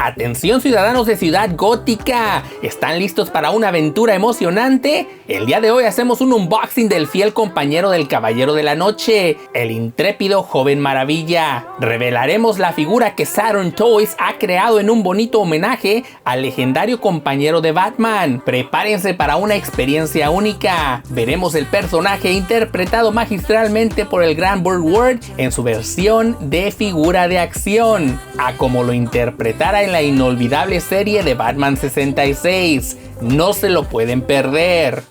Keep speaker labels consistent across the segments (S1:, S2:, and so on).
S1: Atención ciudadanos de Ciudad Gótica, ¿están listos para una aventura emocionante? El día de hoy hacemos un unboxing del fiel compañero del Caballero de la Noche, el intrépido Joven Maravilla. Revelaremos la figura que Saturn Toys ha creado en un bonito homenaje al legendario compañero de Batman. Prepárense para una experiencia única. Veremos el personaje interpretado magistralmente por el gran Burt Ward en su versión de figura de acción, a como lo interpretara en la inolvidable serie de Batman 66. No se lo pueden perder.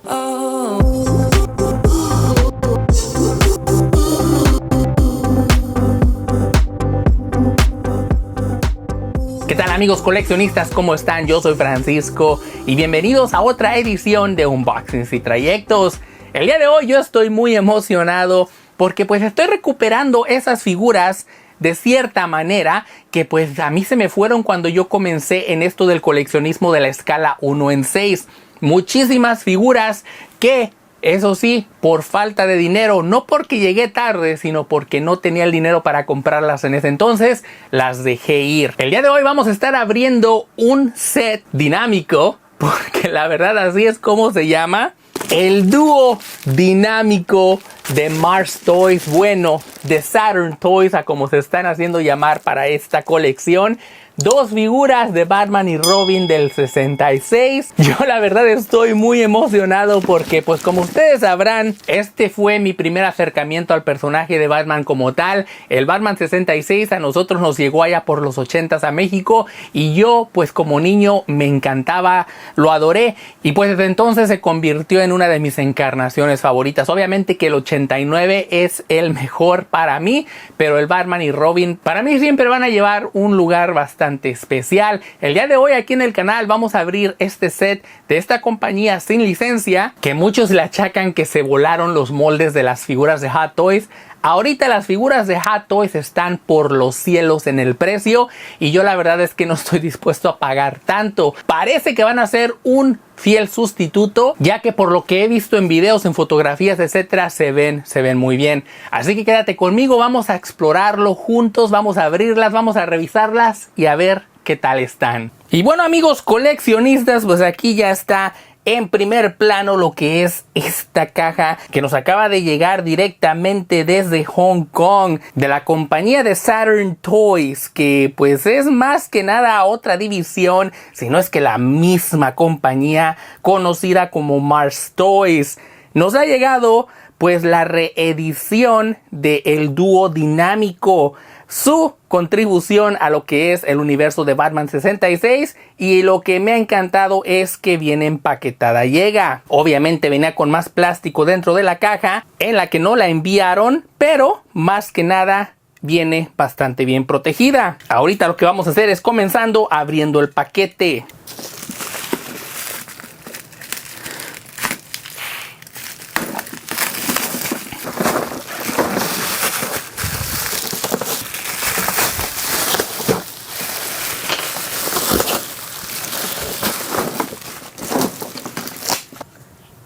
S1: ¿Qué tal amigos coleccionistas? ¿Cómo están? Yo soy Francisco y bienvenidos a otra edición de Unboxings y Trayectos. El día de hoy yo estoy muy emocionado porque pues estoy recuperando esas figuras de cierta manera que pues a mí se me fueron cuando yo comencé en esto del coleccionismo de la escala 1 en 6. Muchísimas figuras que, eso sí, por falta de dinero, no porque llegué tarde, sino porque no tenía el dinero para comprarlas en ese entonces, las dejé ir. El día de hoy vamos a estar abriendo un set dinámico, porque la verdad así es como se llama. El dúo dinámico de Mars Toys, bueno, de Saturn Toys, a como se están haciendo llamar para esta colección. Dos figuras de Batman y Robin del 66. Yo la verdad estoy muy emocionado porque pues como ustedes sabrán, este fue mi primer acercamiento al personaje de Batman como tal. El Batman 66 a nosotros nos llegó allá por los 80s a México y yo pues como niño me encantaba, lo adoré y pues desde entonces se convirtió en una de mis encarnaciones favoritas. Obviamente que el 89 es el mejor para mí, pero el Batman y Robin para mí siempre van a llevar un lugar bastante especial. El día de hoy aquí en el canal vamos a abrir este set de esta compañía sin licencia, que muchos le achacan que se volaron los moldes de las figuras de Hot Toys. Ahorita las figuras de Hot Toys están por los cielos en el precio y yo la verdad es que no estoy dispuesto a pagar tanto. Parece que van a ser un fiel sustituto, ya que por lo que he visto en videos, en fotografías, etcétera, se ven muy bien. Así que quédate conmigo, vamos a explorarlo juntos, vamos a abrirlas, vamos a revisarlas y a ver qué tal están. Y bueno amigos coleccionistas, pues aquí ya está en primer plano lo que es esta caja que nos acaba de llegar directamente desde Hong Kong, de la compañía de Saturn Toys, que pues es más que nada otra división, si no es que la misma compañía conocida como Mars Toys. Nos ha llegado pues la reedición del dúo dinámico, su contribución a lo que es el universo de Batman 66, y lo que me ha encantado es que viene empaquetada. Llega, obviamente venía con más plástico dentro de la caja, en la que no la enviaron, pero más que nada viene bastante bien protegida. Ahorita lo que vamos a hacer es comenzando abriendo el paquete.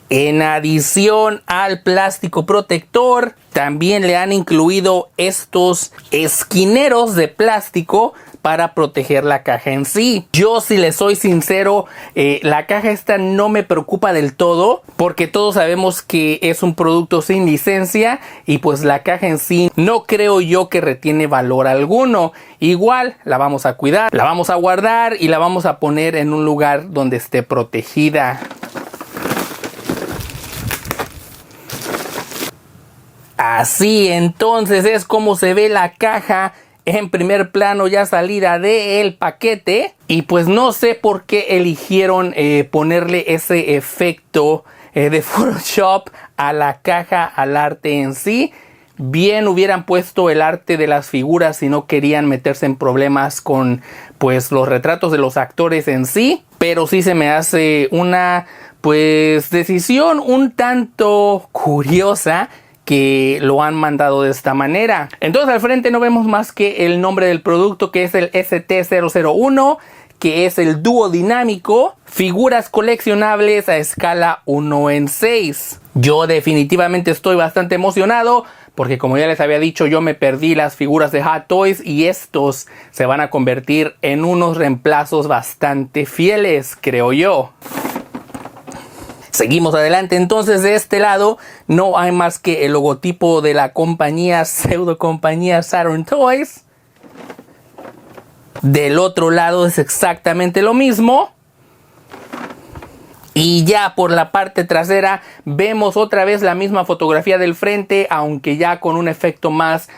S1: En adición al plástico protector, también le han incluido estos esquineros de plástico para proteger la caja en sí. Yo, si les soy sincero, la caja esta no me preocupa del todo, porque todos sabemos que es un producto sin licencia y pues la caja en sí no creo yo que retiene valor alguno. Igual la vamos a cuidar, la vamos a guardar y la vamos a poner en un lugar donde esté protegida. Así entonces es como se ve la caja en primer plano ya salida del paquete. Y pues no sé por qué eligieron ponerle ese efecto de Photoshop a la caja, al arte en sí. Bien hubieran puesto el arte de las figuras si no querían meterse en problemas con pues los retratos de los actores en sí. Pero sí se me hace una pues decisión un tanto curiosa que lo han mandado de esta manera. Entonces al frente no vemos más que el nombre del producto, que es el ST001, que es el dúo dinámico, figuras coleccionables a escala 1 en 6. Yo definitivamente estoy bastante emocionado porque como ya les había dicho, yo me perdí las figuras de Hot Toys y estos se van a convertir en unos reemplazos bastante fieles, creo yo. Seguimos adelante, entonces de este lado no hay más que el logotipo de la compañía, pseudo compañía Saturn Toys. Del otro lado es exactamente lo mismo. Y ya por la parte trasera vemos otra vez la misma fotografía del frente, aunque ya con un efecto más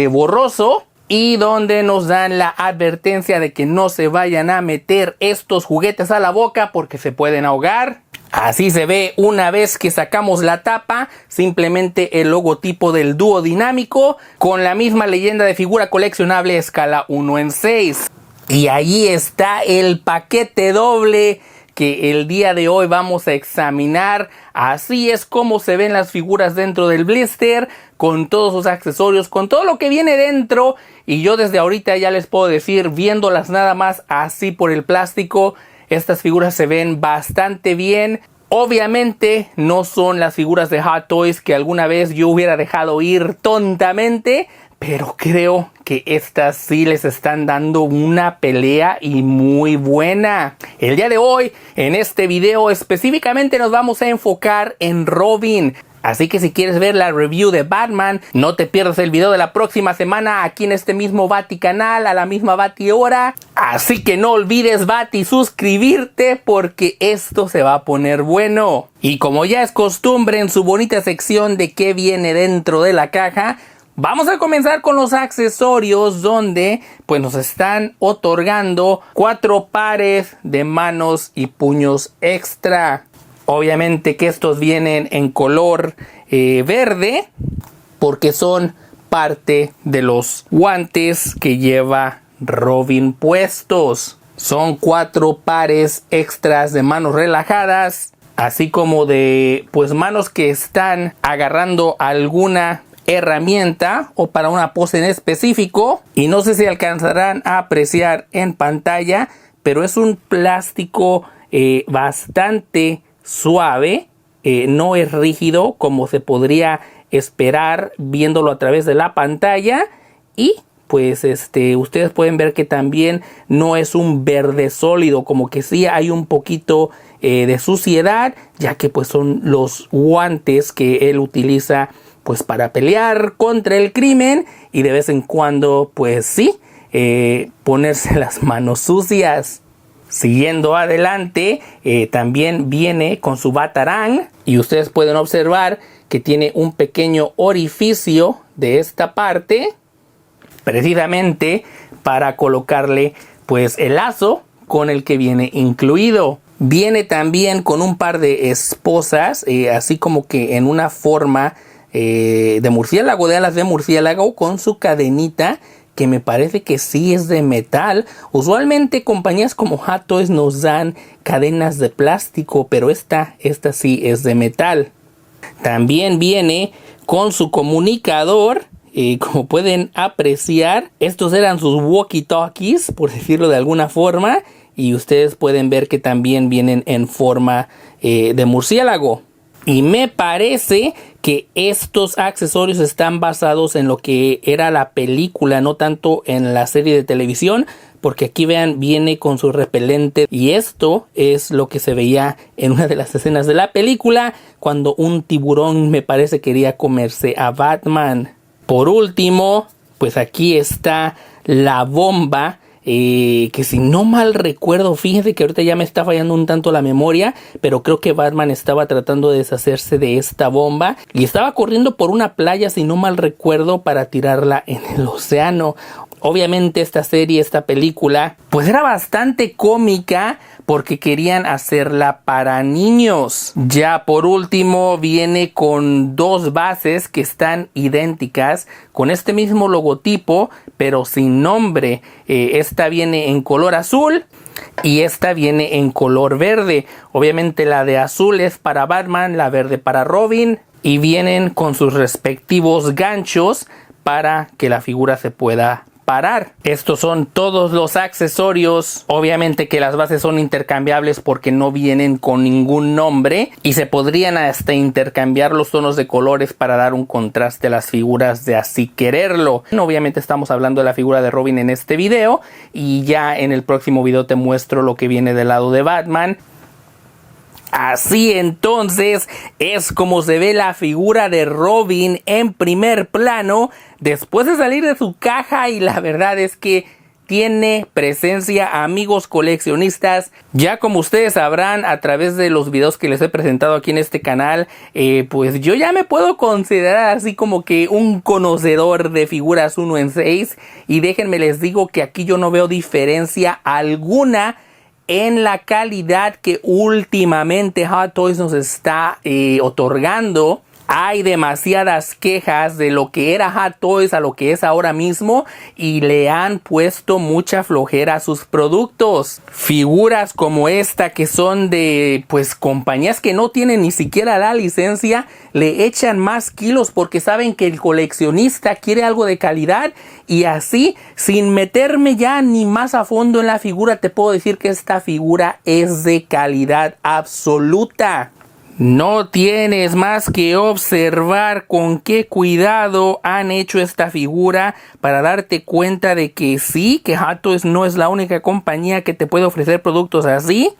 S1: borroso. Y donde nos dan la advertencia de que no se vayan a meter estos juguetes a la boca porque se pueden ahogar. Así se ve una vez que sacamos la tapa, simplemente el logotipo del dúo dinámico con la misma leyenda de figura coleccionable escala 1:6. Y ahí está el paquete doble que el día de hoy vamos a examinar. Así es como se ven las figuras dentro del blister, con todos sus accesorios, con todo lo que viene dentro. Y yo desde ahorita ya les puedo decir, viéndolas nada más así por el plástico, estas figuras se ven bastante bien. Obviamente no son las figuras de Hot Toys que alguna vez yo hubiera dejado ir tontamente, pero creo que estas sí les están dando una pelea y muy buena. El día de hoy, en este video específicamente nos vamos a enfocar en Robin. Así que si quieres ver la review de Batman, no te pierdas el video de la próxima semana aquí en este mismo Bati canal, a la misma Bati hora. Así que no olvides, Bati, suscribirte porque esto se va a poner bueno. Y como ya es costumbre en su bonita sección de qué viene dentro de la caja, vamos a comenzar con los accesorios, donde pues nos están otorgando 4 pares de manos y puños extra. Obviamente que estos vienen en color verde, porque son parte de los guantes que lleva Robin puestos. Son 4 pares extras de manos relajadas, así como de pues manos que están agarrando alguna herramienta o para una pose en específico. Y no sé si alcanzarán a apreciar en pantalla, pero es un plástico bastante suave, no es rígido como se podría esperar viéndolo a través de la pantalla. Y pues ustedes pueden ver que también no es un verde sólido, como que sí hay un poquito de suciedad, ya que pues son los guantes que él utiliza pues para pelear contra el crimen, y de vez en cuando pues sí, ponerse las manos sucias. Siguiendo adelante, también viene con su Batarang, y ustedes pueden observar que tiene un pequeño orificio de esta parte, precisamente para colocarle pues el lazo con el que viene incluido. Viene también con un par de esposas, así como que en una forma de murciélago, de alas de murciélago, con su cadenita, que me parece que sí es de metal. Usualmente compañías como Hot Toys nos dan cadenas de plástico, pero esta sí es de metal. También viene con su comunicador, como pueden apreciar, estos eran sus walkie-talkies, por decirlo de alguna forma, y ustedes pueden ver que también vienen en forma de murciélago. Y me parece que estos accesorios están basados en lo que era la película, no tanto en la serie de televisión, porque aquí vean, viene con su repelente, y esto es lo que se veía en una de las escenas de la película, cuando un tiburón, me parece, quería comerse a Batman. Por último, pues aquí está la bomba, que si no mal recuerdo, fíjense que ahorita ya me está fallando un tanto la memoria, pero creo que Batman estaba tratando de deshacerse de esta bomba y estaba corriendo por una playa, si no mal recuerdo, para tirarla en el océano. Obviamente esta serie, esta película, pues era bastante cómica porque querían hacerla para niños. Ya por último viene con 2 bases que están idénticas, con este mismo logotipo pero sin nombre. Esta viene en color azul y esta viene en color verde. Obviamente la de azul es para Batman, la verde para Robin, y vienen con sus respectivos ganchos para que la figura se pueda parar. Estos son todos los accesorios. Obviamente que las bases son intercambiables porque no vienen con ningún nombre y se podrían hasta intercambiar los tonos de colores para dar un contraste a las figuras de así quererlo. Obviamente estamos hablando de la figura de Robin en este video y ya en el próximo video te muestro lo que viene del lado de Batman. Así entonces es como se ve la figura de Robin en primer plano después de salir de su caja, y la verdad es que tiene presencia, amigos coleccionistas. Ya como ustedes sabrán a través de los videos que les he presentado aquí en este canal, pues yo ya me puedo considerar así como que un conocedor de figuras 1 en 6, y déjenme les digo que aquí yo no veo diferencia alguna en la calidad que últimamente Hot Toys nos está otorgando. Hay demasiadas quejas de lo que era Hot Toys a lo que es ahora mismo, y le han puesto mucha flojera a sus productos. Figuras como esta que son de pues compañías que no tienen ni siquiera la licencia, le echan más kilos porque saben que el coleccionista quiere algo de calidad, y así, sin meterme ya ni más a fondo en la figura, te puedo decir que esta figura es de calidad absoluta. No tienes más que observar con qué cuidado han hecho esta figura para darte cuenta de que sí, que Hot Toys no es la única compañía que te puede ofrecer productos así.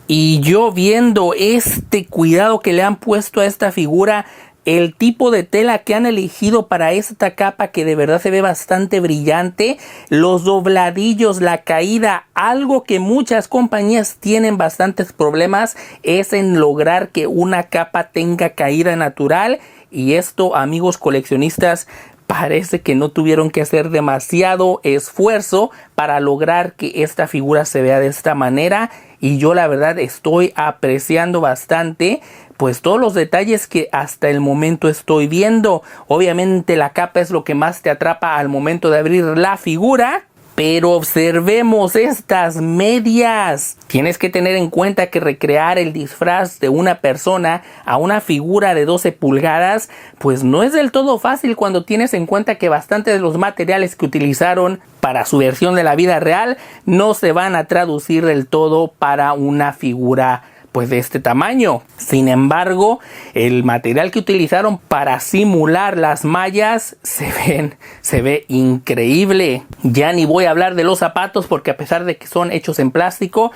S1: Y yo viendo este cuidado que le han puesto a esta figura, el tipo de tela que han elegido para esta capa que de verdad se ve bastante brillante, los dobladillos, la caída, algo que muchas compañías tienen bastantes problemas es en lograr que una capa tenga caída natural, y esto, amigos coleccionistas, parece que no tuvieron que hacer demasiado esfuerzo para lograr que esta figura se vea de esta manera, y yo la verdad estoy apreciando bastante pues todos los detalles que hasta el momento estoy viendo. Obviamente la capa es lo que más te atrapa al momento de abrir la figura, pero observemos estas medias. Tienes que tener en cuenta que recrear el disfraz de una persona a una figura de 12 pulgadas pues no es del todo fácil cuando tienes en cuenta que bastante de los materiales que utilizaron para su versión de la vida real no se van a traducir del todo para una figura pues de este tamaño. Sin embargo, el material que utilizaron para simular las mallas se ve increíble. Ya ni voy a hablar de los zapatos porque a pesar de que son hechos en plástico,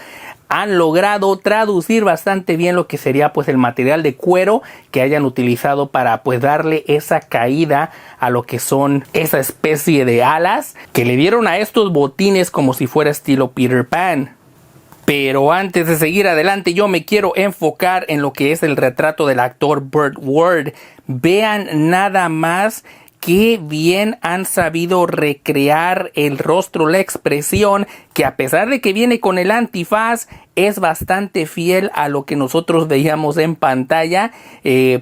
S1: han logrado traducir bastante bien lo que sería pues el material de cuero que hayan utilizado para pues darle esa caída a lo que son esa especie de alas que le dieron a estos botines como si fuera estilo Peter Pan. Pero antes de seguir adelante, yo me quiero enfocar en lo que es el retrato del actor Burt Ward. Vean nada más qué bien han sabido recrear el rostro, la expresión, que a pesar de que viene con el antifaz, es bastante fiel a lo que nosotros veíamos en pantalla.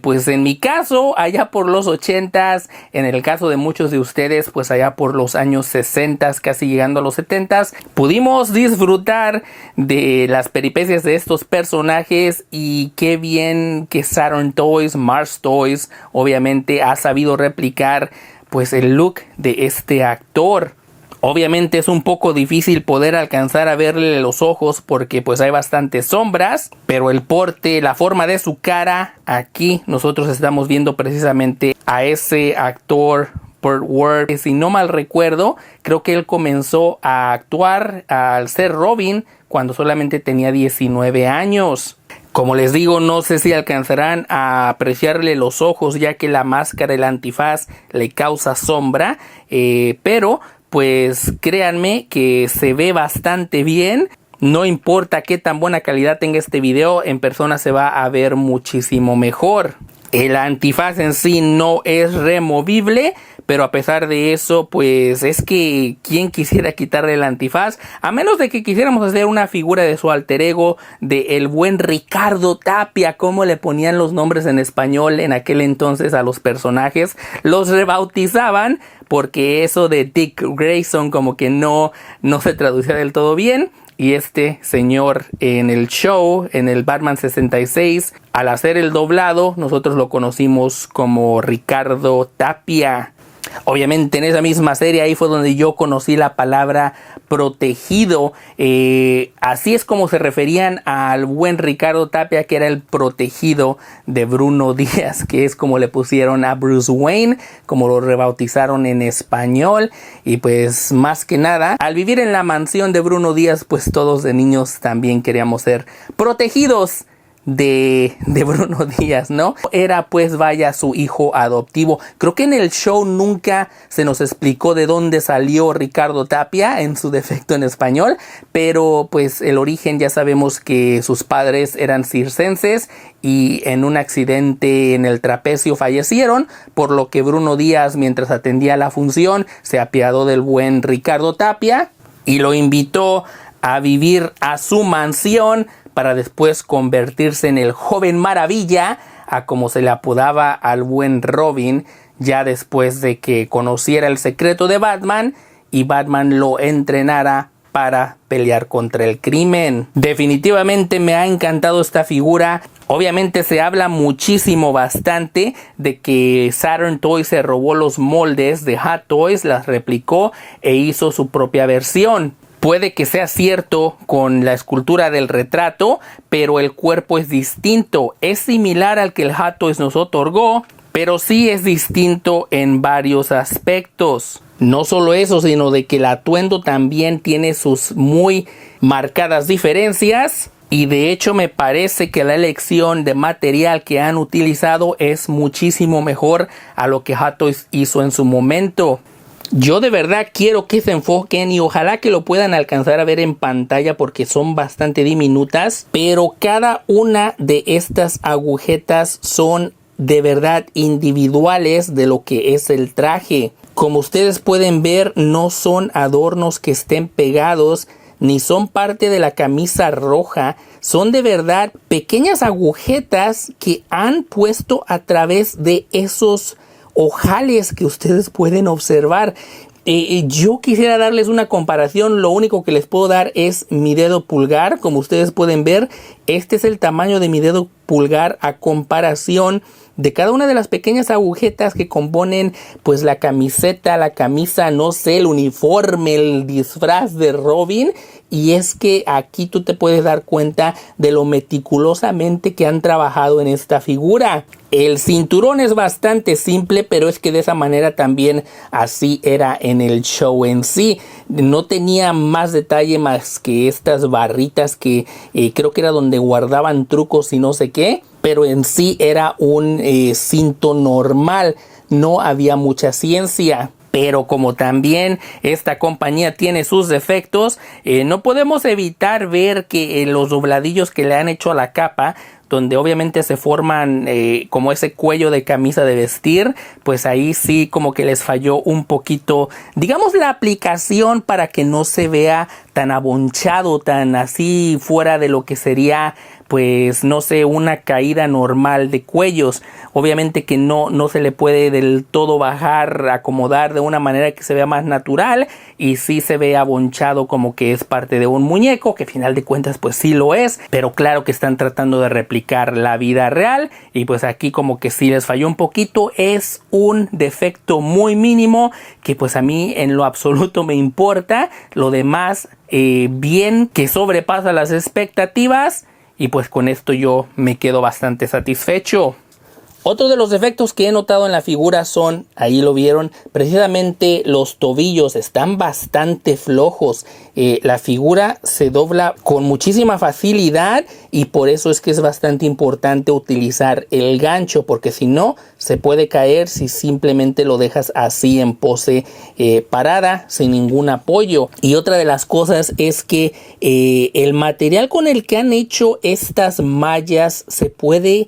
S1: Pues en mi caso, allá por los 80s, en el caso de muchos de ustedes, pues allá por los años 60s, casi llegando a los 70s, pudimos disfrutar de las peripecias de estos personajes, y qué bien que Saturn Toys, Mars Toys, obviamente ha sabido replicar pues el look de este actor. Obviamente es un poco difícil poder alcanzar a verle los ojos porque pues hay bastantes sombras, pero el porte, la forma de su cara, aquí nosotros estamos viendo precisamente a ese actor Burt Ward. Si no mal recuerdo, creo que él comenzó a actuar al ser Robin cuando solamente tenía 19 años. Como les digo, no sé si alcanzarán a apreciarle los ojos ya que la máscara, el antifaz, le causa sombra, pero pues créanme que se ve bastante bien. No importa qué tan buena calidad tenga este video, en persona se va a ver muchísimo mejor. El antifaz en sí no es removible, pero a pesar de eso, pues es que ¿quién quisiera quitarle el antifaz? A menos de que quisiéramos hacer una figura de su alter ego, de el buen Ricardo Tapia, como le ponían los nombres en español en aquel entonces a los personajes. Los rebautizaban porque eso de Dick Grayson como que no se traducía del todo bien. Y este señor en el show, en el Batman 66, al hacer el doblado, nosotros lo conocimos como Ricardo Tapia. Obviamente en esa misma serie ahí fue donde yo conocí la palabra protegido. Así es como se referían al buen Ricardo Tapia, que era el protegido de Bruno Díaz, que es como le pusieron a Bruce Wayne, como lo rebautizaron en español. Y pues más que nada, al vivir en la mansión de Bruno Díaz, pues todos de niños también queríamos ser protegidos de Bruno Díaz, ¿no? Era pues vaya su hijo adoptivo. Creo que en el show nunca se nos explicó de dónde salió Ricardo Tapia en su defecto en español, pero pues el origen ya sabemos que sus padres eran circenses y en un accidente en el trapecio fallecieron, por lo que Bruno Díaz, mientras atendía la función, se apiadó del buen Ricardo Tapia y lo invitó a vivir a su mansión para después convertirse en el joven maravilla, a como se le apodaba al buen Robin, ya después de que conociera el secreto de Batman y Batman lo entrenara para pelear contra el crimen. Definitivamente me ha encantado esta figura. Obviamente se habla muchísimo, bastante, de que Saturn Toys se robó los moldes de Hot Toys, las replicó e hizo su propia versión. Puede que sea cierto con la escultura del retrato, pero el cuerpo es distinto. Es similar al que el Hot Toys nos otorgó, pero sí es distinto en varios aspectos. No solo eso, sino de que el atuendo también tiene sus muy marcadas diferencias. Y de hecho me parece que la elección de material que han utilizado es muchísimo mejor a lo que Hot Toys hizo en su momento. Yo de verdad quiero que se enfoquen y ojalá que lo puedan alcanzar a ver en pantalla porque son bastante diminutas, pero cada una de estas agujetas son de verdad individuales de lo que es el traje. Como ustedes pueden ver, no son adornos que estén pegados ni son parte de la camisa roja, son de verdad pequeñas agujetas que han puesto a través de esos ojales que ustedes pueden observar. Yo quisiera darles una comparación. Lo único que les puedo dar es mi dedo pulgar. Como ustedes pueden ver, este es el tamaño de mi dedo pulgar a comparación de cada una de las pequeñas agujetas que componen pues la camiseta, la camisa, no sé, el uniforme, el disfraz de Robin. Y es que aquí tú te puedes dar cuenta de lo meticulosamente que han trabajado en esta figura. El cinturón es bastante simple, pero es que de esa manera también así era en el show en sí. No tenía más detalle más que estas barritas que creo que era donde guardaban trucos y no sé qué. Pero en sí era un cinto normal, no había mucha ciencia. Pero como también esta compañía tiene sus defectos, no podemos evitar ver que los dobladillos que le han hecho a la capa, donde obviamente se forman como ese cuello de camisa de vestir, pues ahí sí como que les falló un poquito, digamos, la aplicación para que no se vea tan abonchado, tan así fuera de lo que sería, pues no sé, una caída normal de cuellos. Obviamente que no se le puede del todo bajar, acomodar de una manera que se vea más natural y sí se ve abonchado como que es parte de un muñeco, que al final de cuentas pues sí lo es, pero claro que están tratando de replicar la vida real y pues aquí como que sí les falló un poquito. Es un defecto muy mínimo que pues a mí en lo absoluto me importa. Lo demás bien, que sobrepasa las expectativas. Y pues con esto yo me quedo bastante satisfecho. Otro de los defectos que he notado en la figura son, ahí lo vieron, precisamente los tobillos están bastante flojos. La figura se dobla con muchísima facilidad y por eso es que es bastante importante utilizar el gancho, porque si no se puede caer si simplemente lo dejas así en pose parada, sin ningún apoyo. Y otra de las cosas es que el material con el que han hecho estas mallas se puede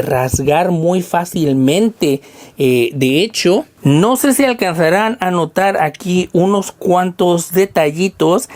S1: rasgar muy fácilmente. De hecho, no sé si alcanzarán a notar aquí unos cuantos detallitos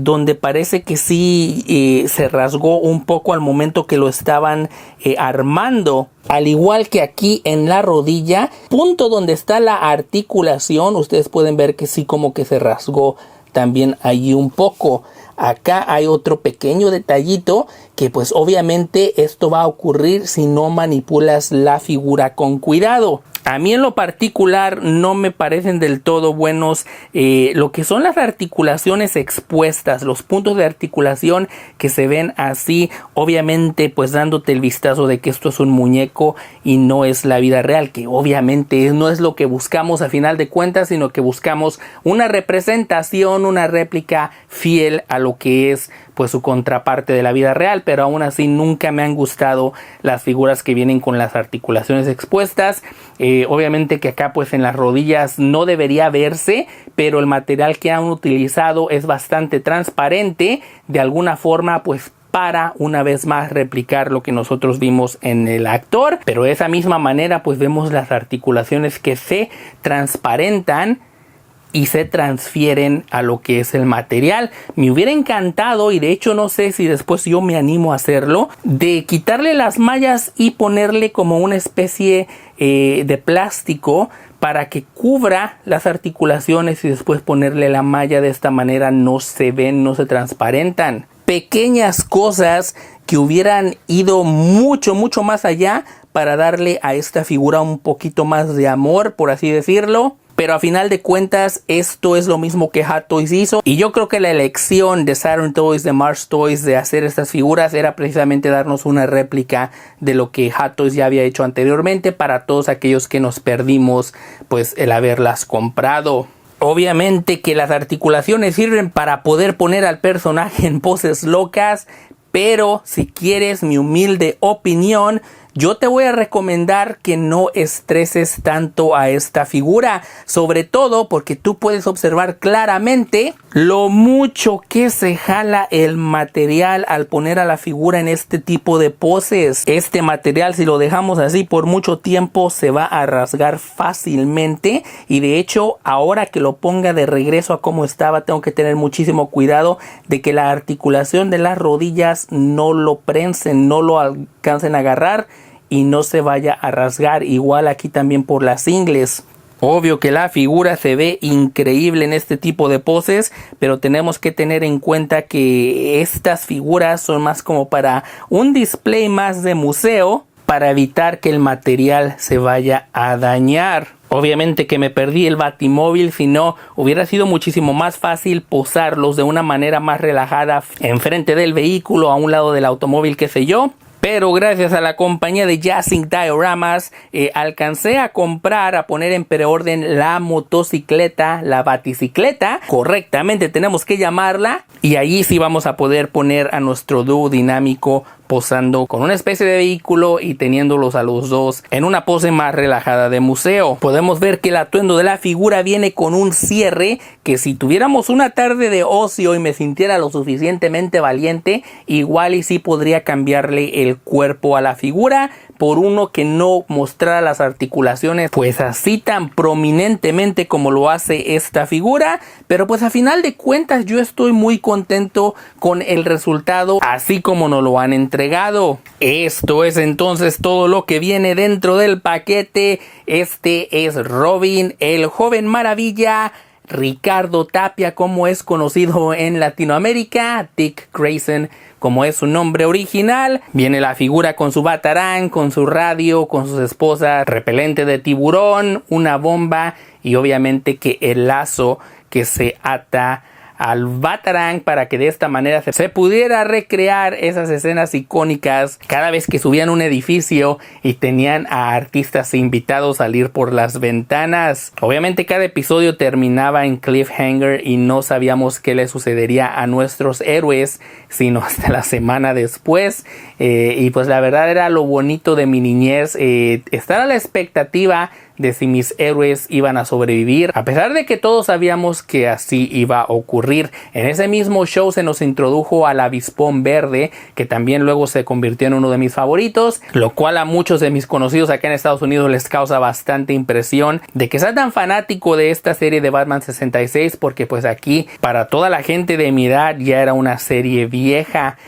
S1: donde parece que sí se rasgó un poco al momento que lo estaban armando. Al igual que aquí en la rodilla, punto donde está la articulación, ustedes pueden ver que sí como que se rasgó también allí un poco. Acá hay otro pequeño detallito que pues obviamente esto va a ocurrir si no manipulas la figura con cuidado. A mí en lo particular no me parecen del todo buenos lo que son las articulaciones expuestas, los puntos de articulación que se ven así, obviamente pues dándote el vistazo de que esto es un muñeco y no es la vida real, que obviamente no es lo que buscamos a final de cuentas, sino que buscamos una representación, una réplica fiel a lo que es pues su contraparte de la vida real, pero aún así nunca me han gustado las figuras que vienen con las articulaciones expuestas. Obviamente que acá pues en las rodillas no debería verse, pero el material que han utilizado es bastante transparente, de alguna forma pues para una vez más replicar lo que nosotros vimos en el actor, pero de esa misma manera pues vemos las articulaciones que se transparentan y se transfieren a lo que es el material. Me hubiera encantado, y de hecho no sé si después yo me animo a hacerlo, de quitarle las mallas y ponerle como una especie de plástico para que cubra las articulaciones y después ponerle la malla. De esta manera no se ven, no se transparentan. Pequeñas cosas que hubieran ido mucho más allá para darle a esta figura un poquito más de amor, por así decirlo. Pero a final de cuentas esto es lo mismo que Hot Toys hizo, y yo creo que la elección de Saturn Toys, de Mars Toys, de hacer estas figuras era precisamente darnos una réplica de lo que Hot Toys ya había hecho anteriormente, para todos aquellos que nos perdimos pues el haberlas comprado. Obviamente que las articulaciones sirven para poder poner al personaje en poses locas, pero si quieres mi humilde opinión, yo te voy a recomendar que no estreses tanto a esta figura, sobre todo porque tú puedes observar claramente lo mucho que se jala el material al poner a la figura en este tipo de poses. Este material, si lo dejamos así por mucho tiempo, se va a rasgar fácilmente, y de hecho ahora que lo ponga de regreso a como estaba, tengo que tener muchísimo cuidado de que la articulación de las rodillas no lo prensen, no lo alcancen a agarrar y no se vaya a rasgar. Igual aquí también por las ingles. Obvio que la figura se ve increíble en este tipo de poses, pero tenemos que tener en cuenta que estas figuras son más como para un display más de museo, para evitar que el material se vaya a dañar. Obviamente que me perdí el Batimóvil, si no hubiera sido muchísimo más fácil posarlos de una manera más relajada enfrente del vehículo, a un lado del automóvil, qué sé yo. Pero gracias a la compañía de Jazzing Dioramas alcancé a comprar, a poner en preorden la motocicleta, la baticicleta, correctamente tenemos que llamarla, y allí sí vamos a poder poner a nuestro dúo dinámico posando con una especie de vehículo y teniéndolos a los dos en una pose más relajada de museo. Podemos ver que el atuendo de la figura viene con un cierre que, si tuviéramos una tarde de ocio y me sintiera lo suficientemente valiente, igual y sí podría cambiarle el cuerpo a la figura por uno que no mostrara las articulaciones pues así tan prominentemente como lo hace esta figura. Pero pues a final de cuentas yo estoy muy contento con el resultado así como nos lo han entregado. Esto es entonces todo lo que viene dentro del paquete. Este es Robin, el joven maravilla, Ricardo Tapia, como es conocido en Latinoamérica, Dick Grayson, como es su nombre original. Viene la figura con su batarán, con su radio, con sus esposas, repelente de tiburón, una bomba y obviamente que el lazo que se ata al batarán para que de esta manera se pudiera recrear esas escenas icónicas cada vez que subían un edificio y tenían a artistas invitados a salir por las ventanas. Obviamente cada episodio terminaba en cliffhanger y no sabíamos qué le sucedería a nuestros héroes sino hasta la semana después, y pues la verdad era lo bonito de mi niñez, estar a la expectativa de si mis héroes iban a sobrevivir, a pesar de que todos sabíamos que así iba a ocurrir. En ese mismo show se nos introdujo al avispón verde, que también luego se convirtió en uno de mis favoritos, lo cual a muchos de mis conocidos acá en Estados Unidos les causa bastante impresión de que sea tan fanático de esta serie de Batman 66, porque pues aquí para toda la gente de mi edad ya era una serie vieja.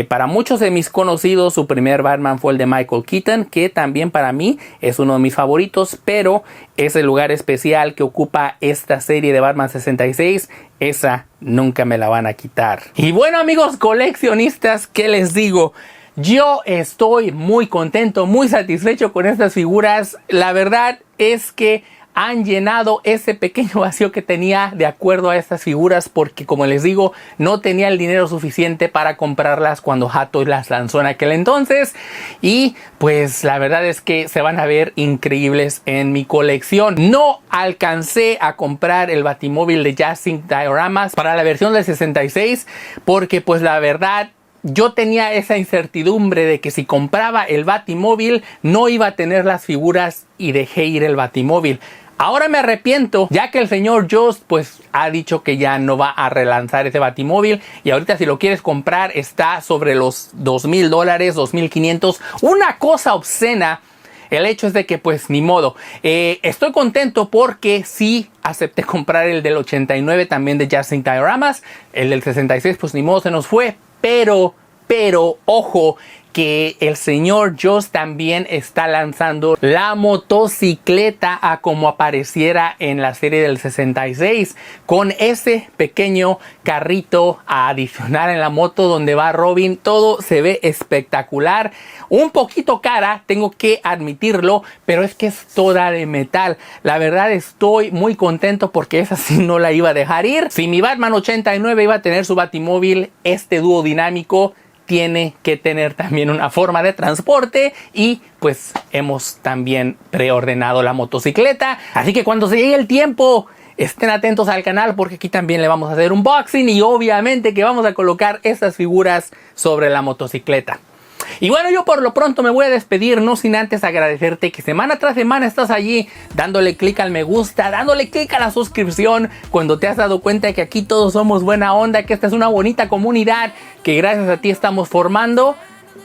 S1: Para muchos de mis conocidos su primer Batman fue el de Michael Keaton, que también para mí es uno de mis favoritos, pero ese lugar especial que ocupa esta serie de Batman 66, esa nunca me la van a quitar. Y bueno, amigos coleccionistas, ¿qué les digo? Yo estoy muy contento, muy satisfecho con estas figuras. La verdad es que han llenado ese pequeño vacío que tenía de acuerdo a estas figuras, porque como les digo, no tenía el dinero suficiente para comprarlas cuando Hot Toys las lanzó en aquel entonces, y pues la verdad es que se van a ver increíbles en mi colección. No alcancé a comprar el Batimóvil de Justin Dioramas para la versión del 66 porque pues la verdad yo tenía esa incertidumbre de que si compraba el Batimóvil no iba a tener las figuras y dejé ir el Batimóvil. Ahora me arrepiento, ya que el señor Jost pues ha dicho que ya no va a relanzar ese Batimóvil, y ahorita si lo quieres comprar está sobre los $2,000, $2,500, una cosa obscena. El hecho es de que pues ni modo. Estoy contento porque sí acepté comprar el del 89 también de Justin Dioramas. El del 66 pues ni modo, se nos fue. Pero, ojo, que el señor Jost también está lanzando la motocicleta a como apareciera en la serie del 66, con ese pequeño carrito a adicionar en la moto donde va Robin. Todo se ve espectacular, un poquito cara, tengo que admitirlo, pero es que es toda de metal. La verdad estoy muy contento porque esa sí no la iba a dejar ir. Si mi Batman 89 iba a tener su Batimóvil, este dúo dinámico tiene que tener también una forma de transporte, y pues hemos también preordenado la motocicleta. Así que cuando se llegue el tiempo, estén atentos al canal porque aquí también le vamos a hacer unboxing y obviamente que vamos a colocar estas figuras sobre la motocicleta. Y bueno, yo por lo pronto me voy a despedir, no sin antes agradecerte que semana tras semana estás allí dándole clic al me gusta, dándole clic a la suscripción, cuando te has dado cuenta de que aquí todos somos buena onda, que esta es una bonita comunidad que gracias a ti estamos formando,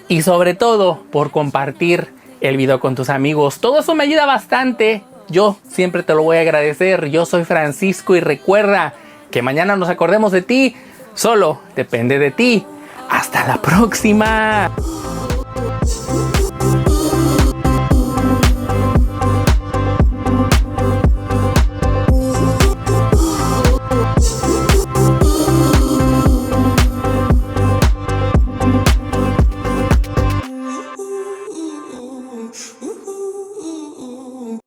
S1: y sobre todo por compartir el video con tus amigos. Todo eso me ayuda bastante, yo siempre te lo voy a agradecer. Yo soy Francisco y recuerda que mañana nos acordemos de ti, solo depende de ti. ¡Hasta la próxima!